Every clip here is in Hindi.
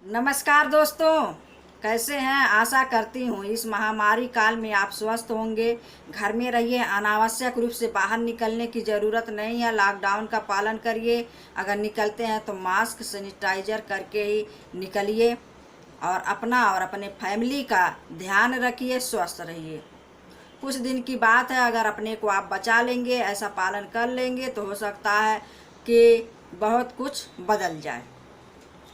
नमस्कार दोस्तों, कैसे हैं। आशा करती हूँ इस महामारी काल में आप स्वस्थ होंगे। घर में रहिए, अनावश्यक रूप से बाहर निकलने की ज़रूरत नहीं है। लॉकडाउन का पालन करिए। अगर निकलते हैं तो मास्क सैनिटाइजर करके ही निकलिए और अपना और अपने फैमिली का ध्यान रखिए, स्वस्थ रहिए। कुछ दिन की बात है, अगर अपने को आप बचा लेंगे, ऐसा पालन कर लेंगे तो हो सकता है कि बहुत कुछ बदल जाए।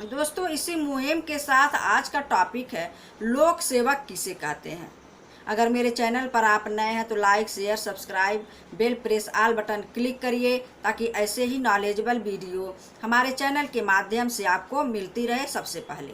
दोस्तों, इसी मुहिम के साथ आज का टॉपिक है लोक सेवक किसे कहते हैं। अगर मेरे चैनल पर आप नए हैं तो like, share, subscribe, bell press all button click करिए ताकि ऐसे ही नॉलेजेबल वीडियो हमारे चैनल के माध्यम से आपको मिलती रहे सबसे पहले।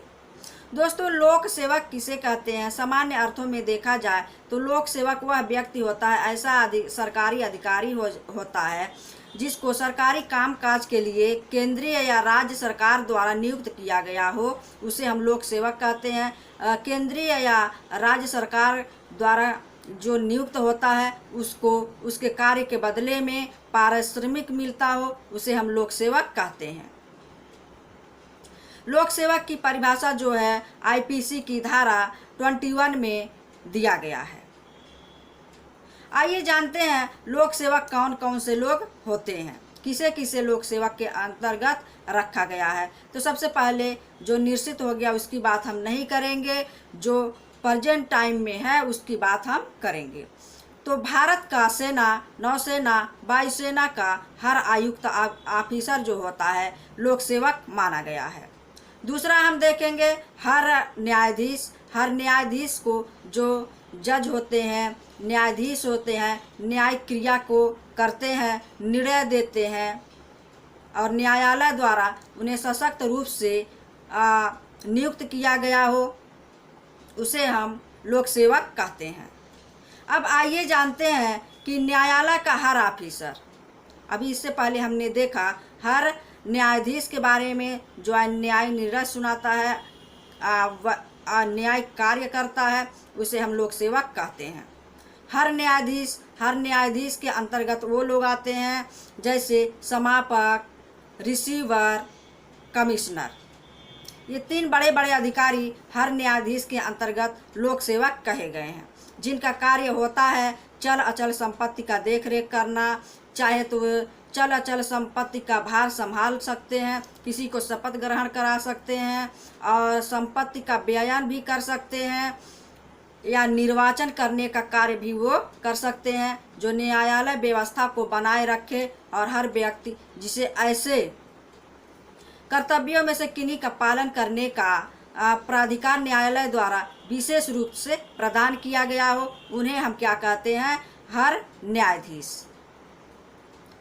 दोस्तों, लोक सेवक किसे कहते हैं। सामान्य अर्थों में देखा जाए तो लोक सेवक वह व्यक्ति होता है, ऐसा सरकारी अधिकारी होता है जिसको सरकारी कामकाज के लिए केंद्रीय या राज्य सरकार द्वारा नियुक्त किया गया हो, उसे हम लोक सेवक कहते हैं। केंद्रीय या राज्य सरकार द्वारा जो नियुक्त होता है उसको उसके कार्य के बदले में पारिश्रमिक मिलता हो, उसे हम लोक सेवक कहते हैं। लोक सेवक की परिभाषा जो है आईपीसी की धारा 21 में दिया गया है। आइए जानते हैं लोक सेवक कौन कौन से लोग होते हैं, किसे किसे लोक सेवक के अंतर्गत रखा गया है। तो सबसे पहले जो निश्चित हो गया उसकी बात हम नहीं करेंगे, जो प्रेजेंट टाइम में है उसकी बात हम करेंगे। तो भारत का सेना, नौसेना, वायुसेना का हर आयुक्त ऑफिसर जो होता है लोक सेवक माना गया है। दूसरा हम देखेंगे हर न्यायाधीश को जो जज होते हैं, न्यायाधीश होते हैं, न्यायिक क्रिया को करते हैं, निर्णय देते हैं और न्यायालय द्वारा उन्हें सशक्त रूप से नियुक्त किया गया हो, उसे हम लोक सेवक कहते हैं। अब आइए जानते हैं कि न्यायालय का हर ऑफिसर, अभी इससे पहले हमने देखा हर न्यायाधीश के बारे में जो न्याय निर्णय सुनाता है, न्याय कार्य करता है, उसे हम लोक सेवक कहते हैं। हर न्यायाधीश के अंतर्गत वो लोग आते हैं जैसे समापक, रिसीवर, कमिश्नर। ये तीन बड़े बड़े अधिकारी हर न्यायाधीश के अंतर्गत लोक सेवक कहे गए हैं, जिनका कार्य होता है चल अचल संपत्ति का देखरेख करना। चाहे तो चल अचल संपत्ति का भार संभाल सकते हैं, किसी को शपथ ग्रहण करा सकते हैं और संपत्ति का बयान भी कर सकते हैं या निर्वाचन करने का कार्य भी वो कर सकते हैं, जो न्यायालय व्यवस्था को बनाए रखे और हर व्यक्ति जिसे ऐसे कर्तव्यों में से किन्हीं का पालन करने का प्राधिकार न्यायालय द्वारा विशेष रूप से प्रदान किया गया हो, उन्हें हम क्या कहते हैं, हर न्यायाधीश,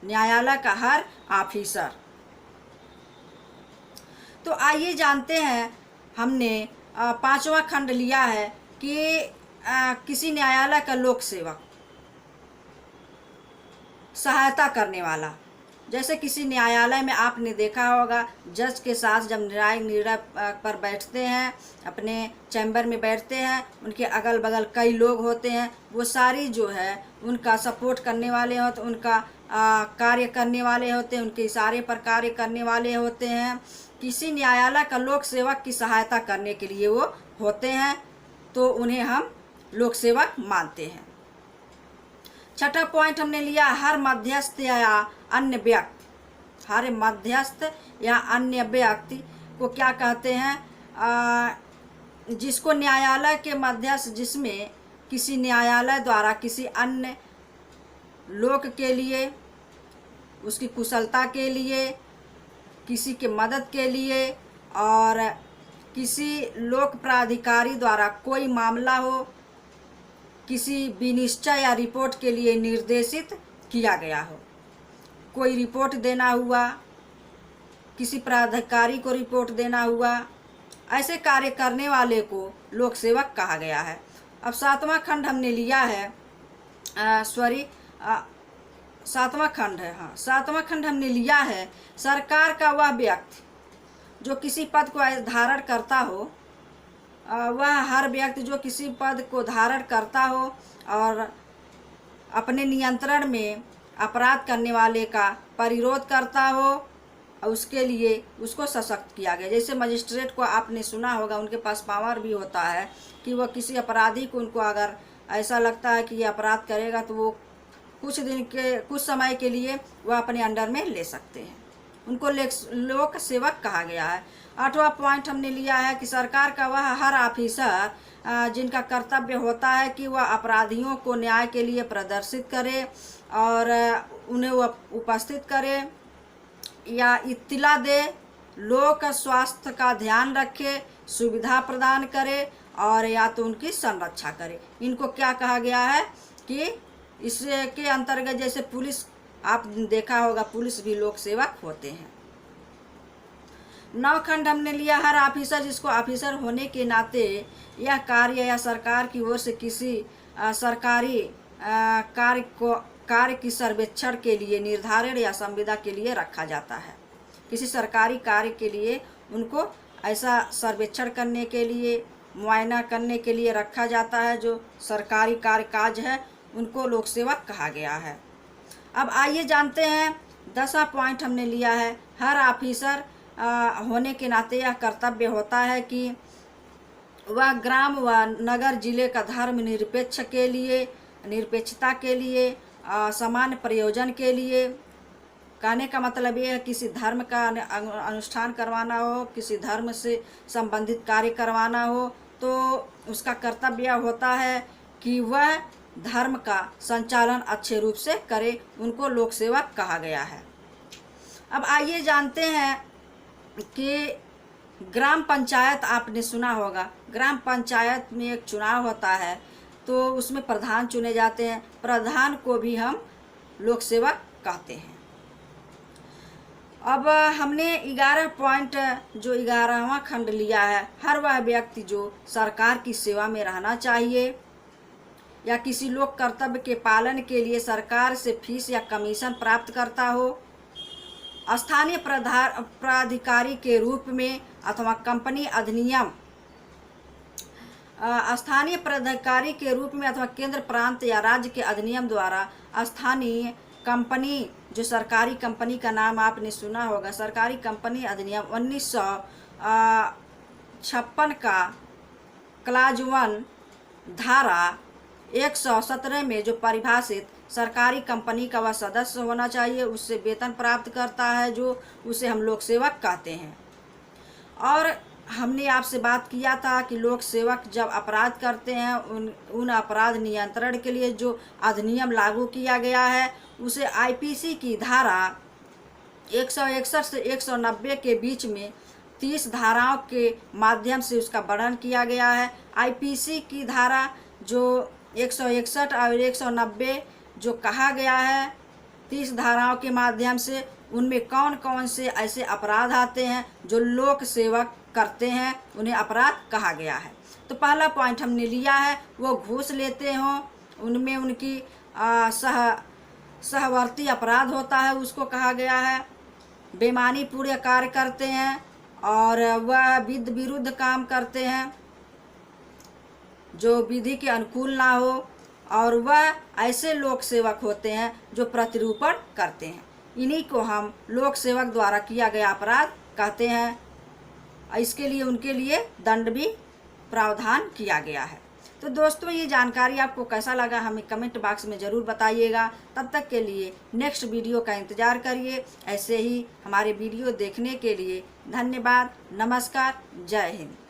न्यायालय का हर ऑफिसर। तो आइए जानते हैं, हमने पांचवा खंड लिया है कि किसी न्यायालय का लोक सेवक सहायता करने वाला। जैसे किसी न्यायालय में आपने देखा होगा जज के साथ जब न्यायिक निर्णय पर बैठते हैं, अपने चैम्बर में बैठते हैं, उनके अगल बगल कई लोग होते हैं, वो सारी जो है उनका सपोर्ट करने वाले होते, उनका कार्य करने वाले होते हैं, उनके इशारे पर कार्य करने वाले होते हैं। किसी न्यायालय का लोक सेवक की सहायता करने के लिए वो होते हैं, तो उन्हें हम लोक सेवक मानते हैं। छठा पॉइंट हमने लिया हर मध्यस्थ या अन्य व्यक्ति। हर मध्यस्थ या अन्य व्यक्ति को क्या कहते हैं, जिसको न्यायालय के मध्यस्थ, जिसमें किसी न्यायालय द्वारा किसी अन्य लोक के लिए, उसकी कुशलता के लिए, किसी के मदद के लिए और किसी लोक प्राधिकारी द्वारा कोई मामला हो, किसी विनिश्चय या रिपोर्ट के लिए निर्देशित किया गया हो। कोई रिपोर्ट देना हुआ, किसी प्राधिकारी को रिपोर्ट देना हुआ, ऐसे कार्य करने वाले को लोक सेवक कहा गया है। अब सातवां खंड हमने लिया है, सातवां खंड है, हाँ, सातवां खंड हमने लिया है सरकार का वह व्यक्ति जो किसी पद को धारण करता हो, वह हर व्यक्ति जो किसी पद को धारण करता हो और अपने नियंत्रण में अपराध करने वाले का परिरोध करता हो और उसके लिए उसको सशक्त किया गया। जैसे मजिस्ट्रेट को आपने सुना होगा, उनके पास पावर भी होता है कि वह किसी अपराधी को, उनको अगर ऐसा लगता है कि ये अपराध करेगा तो वो कुछ समय के लिए वह अपने अंडर में ले सकते हैं। उनको लोक सेवक कहा गया है। 8वां पॉइंट हमने लिया है कि सरकार का वह हर ऑफिसर जिनका कर्तव्य होता है कि वह अपराधियों को न्याय के लिए प्रदर्शित करे और उन्हें वह उपस्थित करे या इत्तिला दे, लोक स्वास्थ्य का ध्यान रखे, सुविधा प्रदान करे और या तो उनकी संरक्षा करे। इनको क्या कहा गया है कि इसके अंतर्गत जैसे पुलिस, आप देखा होगा पुलिस भी लोक सेवक होते हैं। 9 खंड हमने लिया, हर ऑफिसर जिसको ऑफिसर होने के नाते यह कार्य या सरकार की ओर से किसी सरकारी कार्य की सर्वेक्षण के लिए निर्धारण या संविदा के लिए रखा जाता है। किसी सरकारी कार्य के लिए उनको ऐसा सर्वेक्षण करने के लिए, मुआयना करने के लिए रखा जाता है। जो सरकारी कार्य काज है उनको लोक सेवक कहा गया है। अब आइए जानते हैं 10वां पॉइंट हमने लिया है, हर ऑफिसर होने के नाते यह कर्तव्य होता है कि वह ग्राम व नगर जिले का धर्म निरपेक्षता के लिए समान प्रयोजन के लिए, कहने का मतलब ये है किसी धर्म का अनुष्ठान करवाना हो, किसी धर्म से संबंधित कार्य करवाना हो तो उसका कर्तव्य होता है कि वह धर्म का संचालन अच्छे रूप से करे। उनको लोक सेवक कहा गया है। अब आइए जानते हैं कि ग्राम पंचायत, आपने सुना होगा ग्राम पंचायत में एक चुनाव होता है तो उसमें प्रधान चुने जाते हैं। प्रधान को भी हम लोक सेवक कहते हैं। अब हमने 11 पॉइंट जो 11वां खंड लिया है, हर वह व्यक्ति जो सरकार की सेवा में रहना चाहिए या किसी लोक कर्तव्य के पालन के लिए सरकार से फीस या कमीशन प्राप्त करता हो, स्थानीय प्राधिकारी के रूप में अथवा कंपनी अधिनियम, स्थानीय प्राधिकारी के रूप में अथवा केंद्र प्रांत या राज्य के अधिनियम द्वारा स्थानीय कंपनी, जो सरकारी कंपनी का नाम आपने सुना होगा, सरकारी कंपनी अधिनियम 1956 का क्लाज 1 धारा 117 में जो परिभाषित सरकारी कंपनी का वह सदस्य होना चाहिए, उससे वेतन प्राप्त करता है, जो उसे हम लोक सेवक कहते हैं। और हमने आपसे बात किया था कि लोक सेवक जब अपराध करते हैं उन अपराध नियंत्रण के लिए जो अधिनियम लागू किया गया है उसे आईपीसी की धारा 161 से 190 के बीच में 30 धाराओं के माध्यम से उसका वर्णन किया गया है। आईपीसी की धारा जो 161 और 190 जो कहा गया है 30 धाराओं के माध्यम से, उनमें कौन कौन से ऐसे अपराध आते हैं जो लोक सेवक करते हैं, उन्हें अपराध कहा गया है। तो पहला पॉइंट हमने लिया है वो घूस लेते हों, उनमें उनकी सहवर्ती अपराध होता है, उसको कहा गया है। बेईमानी पूरे कार्य करते हैं और वह विरुद्ध काम करते हैं जो विधि के अनुकूल ना हो, और वह ऐसे लोक सेवक होते हैं जो प्रतिरूपण करते हैं। इन्हीं को हम लोक सेवक द्वारा किया गया अपराध कहते हैं। इसके लिए उनके लिए दंड भी प्रावधान किया गया है। तो दोस्तों ये जानकारी आपको कैसा लगा हमें कमेंट बॉक्स में ज़रूर बताइएगा। तब तक के लिए नेक्स्ट वीडियो का इंतज़ार करिए। ऐसे ही हमारे वीडियो देखने के लिए धन्यवाद। नमस्कार। जय हिंद।